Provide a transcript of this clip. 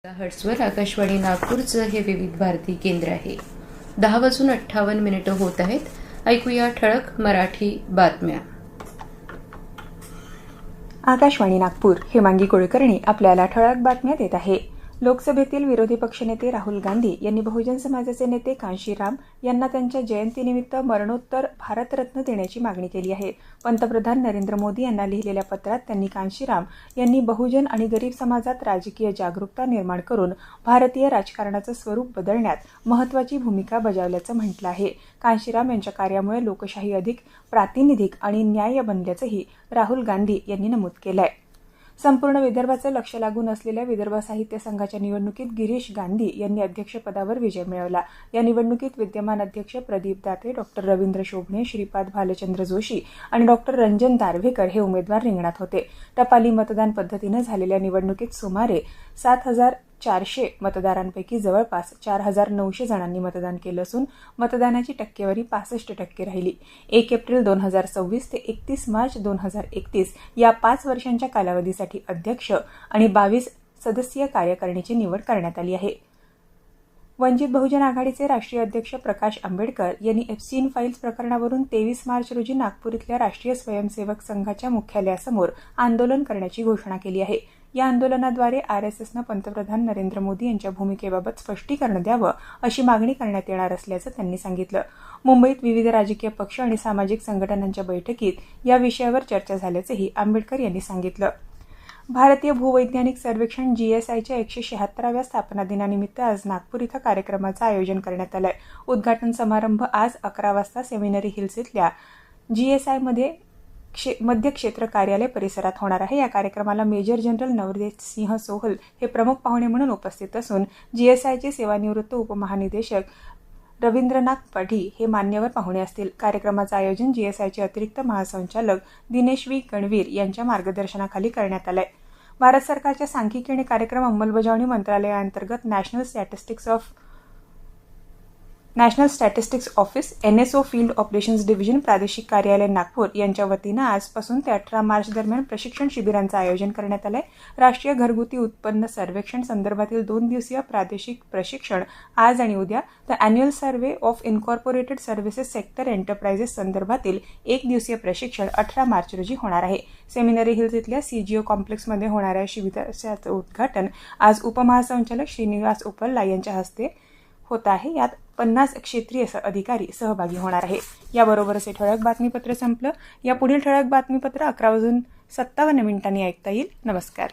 हर्ट्सवर आकाशवाणी नागपूरचं हे विविध भारती केंद्र आहे. 10:58 होत आहेत. ऐकूया ठळक मराठी बातम्या. आकाशवाणी नागपूर, हेमांगी कुलकर्णी आपल्याला ठळक बातम्या देत आहे. लोकसभेतील विरोधी पक्षनेते राहुल गांधी यांनी बहुजन समाजाचे नेते कांशीराम यांना त्यांच्या जयंतीनिमित्त मरणोत्तर भारतरत्न देण्याची मागणी केली आहे. पंतप्रधान नरेंद्र मोदी यांना लिहिलेल्या पत्रात त्यांनी कांशीराम यांनी बहुजन आणि गरीब समाजात राजकीय जागरूकता निर्माण करून भारतीय राजकारणाचं स्वरूप बदलण्यात महत्त्वाची भूमिका बजावल्याचं म्हटलं आहे. कांशीराम यांच्या कार्यामुळे लोकशाही अधिक प्रातिनिधिक आणि न्याय्य बनल्याचंही राहुल गांधी यांनी नमूद केलं आहे. संपूर्ण विदर्भाचं लक्ष लागून असलेल्या विदर्भ साहित्य संघाच्या निवडणुकीत गिरीश गांधी यांनी अध्यक्षपदावर विजय मिळवला. या निवडणुकीत विद्यमान अध्यक्ष प्रदीप दाते, डॉ. रवींद्र शोभणे, श्रीपाद भालचंद्र जोशी आणि डॉ. रंजन दार्व्हेकर हे उमेदवार रिंगणात होते. टपाली मतदान पद्धतीनं झालेल्या निवडणुकीत सुमारे 7,400 मतदारांपैकी जवळपास 4,900 जणांनी मतदान केलं असून मतदानाची टक्केवारी 65% राहिली. 1 एप्रिल 2026 ते 31 मार्च 2031 या 5 वर्षांच्या कालावधीसाठी अध्यक्ष आणि 22 सदस्यीय कार्यकारिणीची निवड करण्यात आली आहे. वंचित बहुजन आघाडीचे राष्ट्रीय अध्यक्ष प्रकाश आंबेडकर यांनी एप्स्टीन फाईल्स प्रकरणावरून 23 मार्च रोजी नागपूर इथल्या राष्ट्रीय स्वयंसेवक संघाच्या मुख्यालयासमोर आंदोलन करण्याची घोषणा केली आहे. या आंदोलनाद्वारे आरएसएसनं पंतप्रधान नरेंद्र मोदी यांच्या भूमिकेबाबत स्पष्टीकरण द्यावं अशी मागणी करण्यात येणार असल्याचं त्यांनी सांगितलं. मुंबईत विविध राजकीय पक्ष आणि सामाजिक संघटनांच्या बैठकीत या विषयावर चर्चा झाल्याचंही आंबेडकर यांनी सांगितलं. भारतीय भूवैज्ञानिक सर्वेक्षण जीएसआयच्या 176व्या स्थापना दिनानिमित्त आज नागपूर इथं कार्यक्रमाचं आयोजन करण्यात आलं आहे. उद्घाटन समारंभ आज 11 वाजता सेमिनरी हिल्स इथल्या जीएसआयमध्ये मध्य क्षेत्र कार्यालय परिसरात होणार आहे. या कार्यक्रमाला मेजर जनरल नवदेव सिंह सोहल हे प्रमुख पाहुणे म्हणून उपस्थित असून जीएसआयचे सेवानिवृत्त उपमहानिदेशक रवींद्रनाथ पढी हे मान्यवर पाहुणे असतील. कार्यक्रमाचं आयोजन जीएसआयचे अतिरिक्त महासंचालक दिनेश व्ही गणवीर यांच्या मार्गदर्शनाखाली करण्यात आलं आहे. भारत सरकारच्या सांख्यिकी आणि कार्यक्रम अंमलबजावणी मंत्रालयाअंतर्गत national statistics office NSO field operations division प्रादेशिक कार्यालय नागपूर यांच्या वतीनं आजपासून ते 18 मार्च दरम्यान प्रशिक्षण शिबिरांचं आयोजन करण्यात आलं आहे. राष्ट्रीय घरगुती उत्पन्न सर्वेक्षण संदर्भातील 2 दिवसीय प्रादेशिक प्रशिक्षण आज आणि उद्या, तर annual survey of incorporated services sector enterprises संदर्भातील 1 दिवसीय प्रशिक्षण 18 मार्च रोजी होणार आहे. सेमिनरी हिल्स इथल्या सीजीओ कॉम्प्लेक्समध्ये होणाऱ्या शिबिराचं उद्घाटन आज उपमहासंचालक श्रीनिवास उपल्ला यांच्या हस्ते होत आहे. यात 50 क्षेत्रीय अधिकारी सहभागी होणार आहे. याबरोबरच हे ठळक बातमीपत्र संपलं. या पुढील ठळक बातमीपत्र 11:57 ऐकता येईल. नमस्कार.